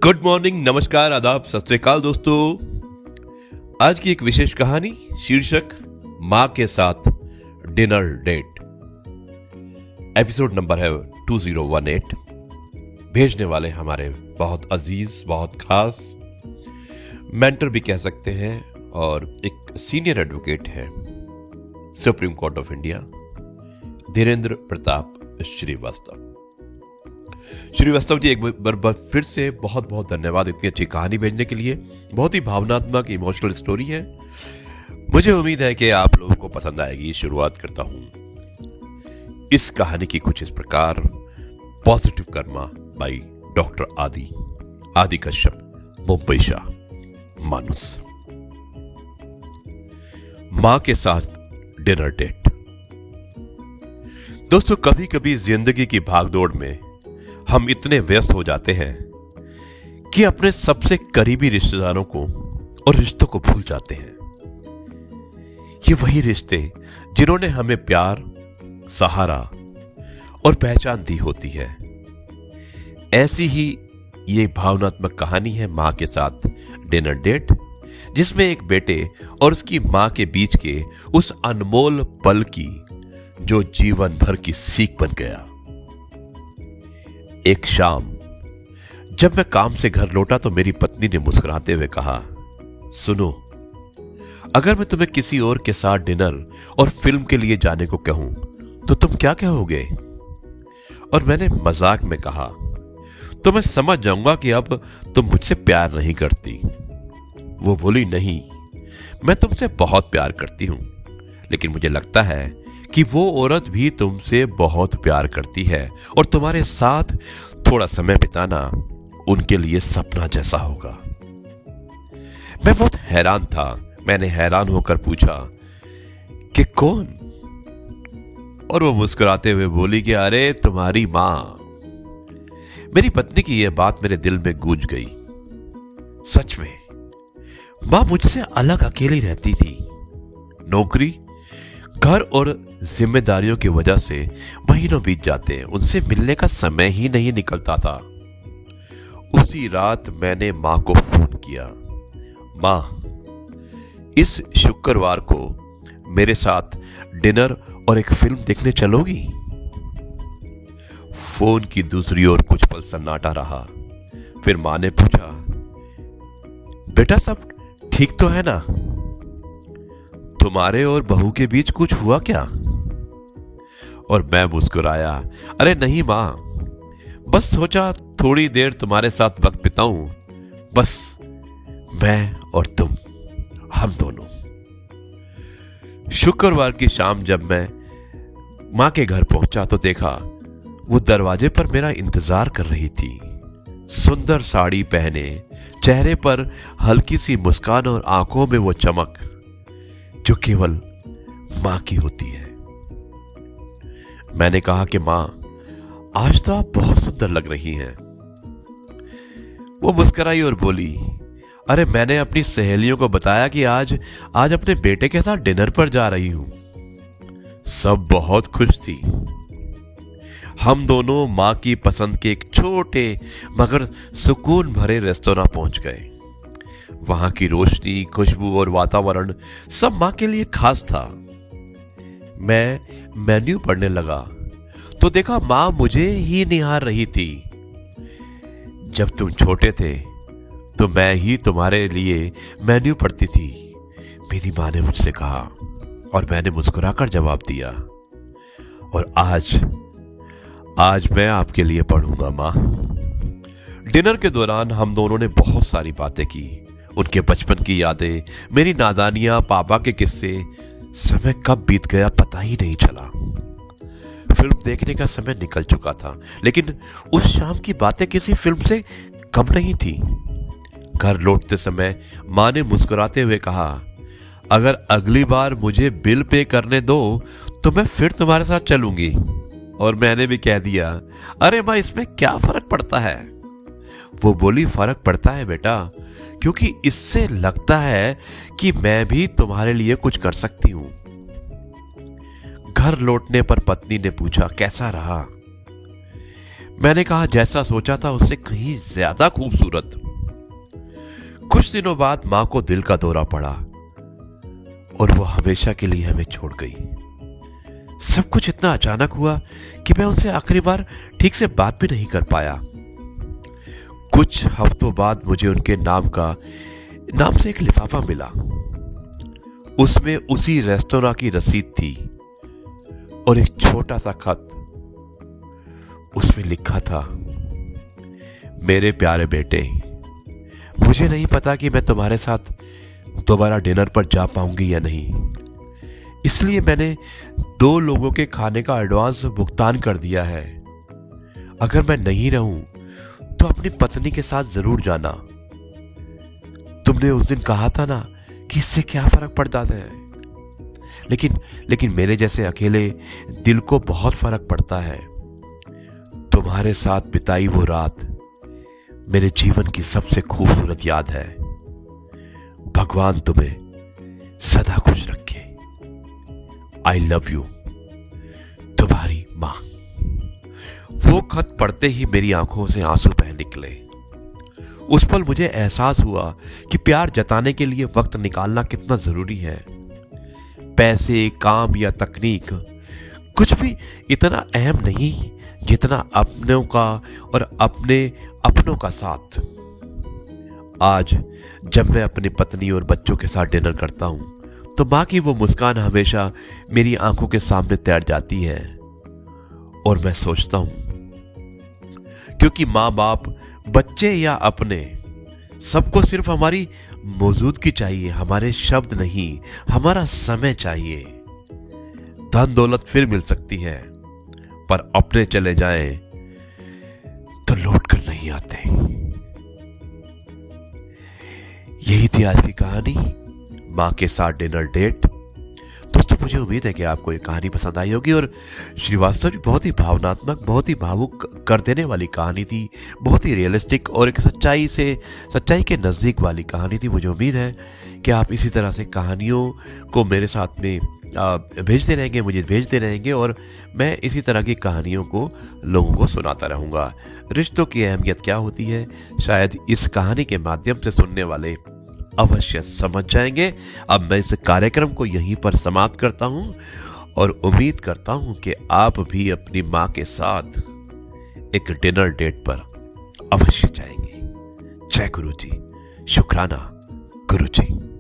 Good morning, नमस्कार, आदाब, सत श्री अकाल दोस्तों। आज की एक विशेष कहानी, शीर्षक मां के साथ डिनर डेट। एपिसोड नंबर है 2018। भेजने वाले हमारे बहुत अजीज, बहुत खास मेंटर भी कह सकते हैं और एक सीनियर एडवोकेट हैं, Supreme Court of India, Dhirendra Pratap Srivastava. Srivastava ji, एक बार फिर से बहुत बहुत धन्यवाद इतनी अच्छी कहानी भेजने के लिए। बहुत ही भावनात्मक, इमोशनल स्टोरी है। मुझे उम्मीद है कि आप लोगों को पसंद आएगी। शुरुआत करता हूं इस कहानी की कुछ इस प्रकार। पॉजिटिव कर्मा बाई डॉक्टर आदि कश्यप, मुंबई शाह, मानुस। मां के साथ डिनर डेट। दोस्तों, कभी कभी जिंदगी की भागदौड़ में हम इतने व्यस्त हो जाते हैं कि अपने सबसे करीबी रिश्तेदारों को और रिश्तों को भूल जाते हैं। ये वही रिश्ते जिन्होंने हमें प्यार, सहारा और पहचान दी होती है। ऐसी ही ये भावनात्मक कहानी है मां के साथ डिनर डेट, जिसमें एक बेटे और उसकी मां के बीच के उस अनमोल पल की जो जीवन भर की सीख बन गया। एक शाम जब मैं काम से घर लौटा तो मेरी पत्नी ने मुस्कुराते हुए कहा, सुनो, अगर मैं तुम्हें किसी और के साथ डिनर और फिल्म के लिए जाने को कहूं तो तुम क्या कहोगे? और मैंने मजाक में कहा, तो मैं समझ जाऊंगा कि अब तुम मुझसे प्यार नहीं करती। वो बोली, नहीं, मैं तुमसे बहुत प्यार करती हूं, लेकिन मुझे लगता है कि वो औरत भी तुमसे बहुत प्यार करती है और तुम्हारे साथ थोड़ा समय बिताना उनके लिए सपना जैसा होगा। मैं बहुत हैरान था। मैंने हैरान होकर पूछा कि कौन? और वो मुस्कुराते हुए बोली कि अरे, तुम्हारी मां। मेरी पत्नी की यह बात मेरे दिल में गूंज गई। सच में मां मुझसे अलग अकेली रहती थी। नौकरी, घर और जिम्मेदारियों की वजह से महीनों बीत जाते, उनसे मिलने का समय ही नहीं निकलता था। उसी रात मैंने मां को फोन किया, मां, इस शुक्रवार को मेरे साथ डिनर और एक फिल्म देखने चलोगी? फोन की दूसरी ओर कुछ पल सन्नाटा रहा। फिर मां ने पूछा, बेटा, सब ठीक तो है ना? तुम्हारे और बहू के बीच कुछ हुआ क्या? और मैं मुस्कुराया, अरे नहीं मां, बस सोचा थोड़ी देर तुम्हारे साथ वक्त बिताऊं, बस मैं और तुम, हम दोनों। शुक्रवार की शाम जब मैं मां के घर पहुंचा तो देखा वो दरवाजे पर मेरा इंतजार कर रही थी। सुंदर साड़ी पहने, चेहरे पर हल्की सी मुस्कान और आंखों में वो चमक जो केवल मां की होती है। मैंने कहा कि मां, आज तो आप बहुत सुंदर लग रही हैं। वो मुस्कुराई और बोली, अरे, मैंने अपनी सहेलियों को बताया कि आज अपने बेटे के साथ डिनर पर जा रही हूं। सब बहुत खुश थी। हम दोनों मां की पसंद के एक छोटे मगर सुकून भरे रेस्तोरां पहुंच गए। वहां की रोशनी, खुशबू और वातावरण सब मां के लिए खास था। मैं मेन्यू पढ़ने लगा तो देखा मां मुझे ही निहार रही थी। जब तुम छोटे थे तो मैं ही तुम्हारे लिए मेन्यू पढ़ती थी, मेरी मां ने मुझसे कहा, और मैंने मुस्कुराकर जवाब दिया। और आज मैं आपके लिए पढ़ूंगा मां। डिनर के दौरान हम दोनों ने बहुत सारी बातें की। उनके बचपन की यादें, मेरी नादानियां, पापा के किस्से। समय कब बीत गया पता ही नहीं चला। फिल्म देखने का समय निकल चुका था, लेकिन उस शाम की बातें किसी फिल्म से कम नहीं थी। घर लौटते समय मां ने मुस्कुराते हुए कहा, अगर अगली बार मुझे बिल पे करने दो तो मैं फिर तुम्हारे साथ चलूंगी। और मैंने भी कह दिया, अरे मां, इसमें क्या फर्क पड़ता है? वो बोली, फर्क पड़ता है बेटा, क्योंकि इससे लगता है कि मैं भी तुम्हारे लिए कुछ कर सकती हूं। घर लौटने पर पत्नी ने पूछा, कैसा रहा? मैंने कहा, जैसा सोचा था उससे कहीं ज्यादा खूबसूरत। कुछ दिनों बाद मां को दिल का दौरा पड़ा और वो हमेशा के लिए हमें छोड़ गई। सब कुछ इतना अचानक हुआ कि मैं उनसे आखिरी बार ठीक से बात भी नहीं कर पाया। कुछ हफ्तों बाद मुझे उनके नाम से एक लिफाफा मिला। उसमें उसी रेस्तोरां की रसीद थी और एक छोटा सा खत। उसमें लिखा था, मेरे प्यारे बेटे, मुझे नहीं पता कि मैं तुम्हारे साथ दोबारा डिनर पर जा पाऊंगी या नहीं, इसलिए मैंने 2 लोगों के खाने का एडवांस भुगतान कर दिया है। अगर मैं नहीं रहूं तो अपनी पत्नी के साथ जरूर जाना। तुमने उस दिन कहा था ना कि इससे क्या फर्क पड़ता है, लेकिन मेरे जैसे अकेले दिल को बहुत फर्क पड़ता है। तुम्हारे साथ बिताई वो रात मेरे जीवन की सबसे खूबसूरत याद है। भगवान तुम्हें सदा खुश रखे। आई लव यू, तुम्हारी मां। वो खत पढ़ते ही मेरी आंखों से आंसू बह निकले। उस पल मुझे एहसास हुआ कि प्यार जताने के लिए वक्त निकालना कितना जरूरी है। पैसे, काम या तकनीक कुछ भी इतना अहम नहीं जितना अपनों का और अपनों का साथ। आज जब मैं अपनी पत्नी और बच्चों के साथ डिनर करता हूं तो मां की वो मुस्कान हमेशा मेरी आंखों के सामने तैर जाती है और मैं सोचता हूं, क्योंकि माँ बाप, बच्चे या अपने, सबको सिर्फ हमारी मौजूदगी चाहिए, हमारे शब्द नहीं, हमारा समय चाहिए। धन दौलत फिर मिल सकती है, पर अपने चले जाएं तो लौट कर नहीं आते। यही थी आज की कहानी, मां के साथ डिनर डेट। दोस्तों, मुझे उम्मीद है कि आपको ये कहानी पसंद आई होगी। और श्रीवास्तव जी बहुत ही भावनात्मक, बहुत ही भावुक कर देने वाली कहानी थी, बहुत ही रियलिस्टिक और एक सच्चाई के नज़दीक वाली कहानी थी। मुझे उम्मीद है कि आप इसी तरह से कहानियों को मेरे साथ में भेजते रहेंगे, मुझे भेजते रहेंगे और मैं इसी तरह की कहानियों को लोगों को सुनाता रहूँगा। रिश्तों की अहमियत क्या होती है, शायद इस कहानी के माध्यम से सुनने वाले अवश्य समझ जाएंगे। अब मैं इस कार्यक्रम को यहीं पर समाप्त करता हूं और उम्मीद करता हूं कि आप भी अपनी मां के साथ एक डिनर डेट पर अवश्य जाएंगे। जय गुरु जी, शुक्राना गुरु जी।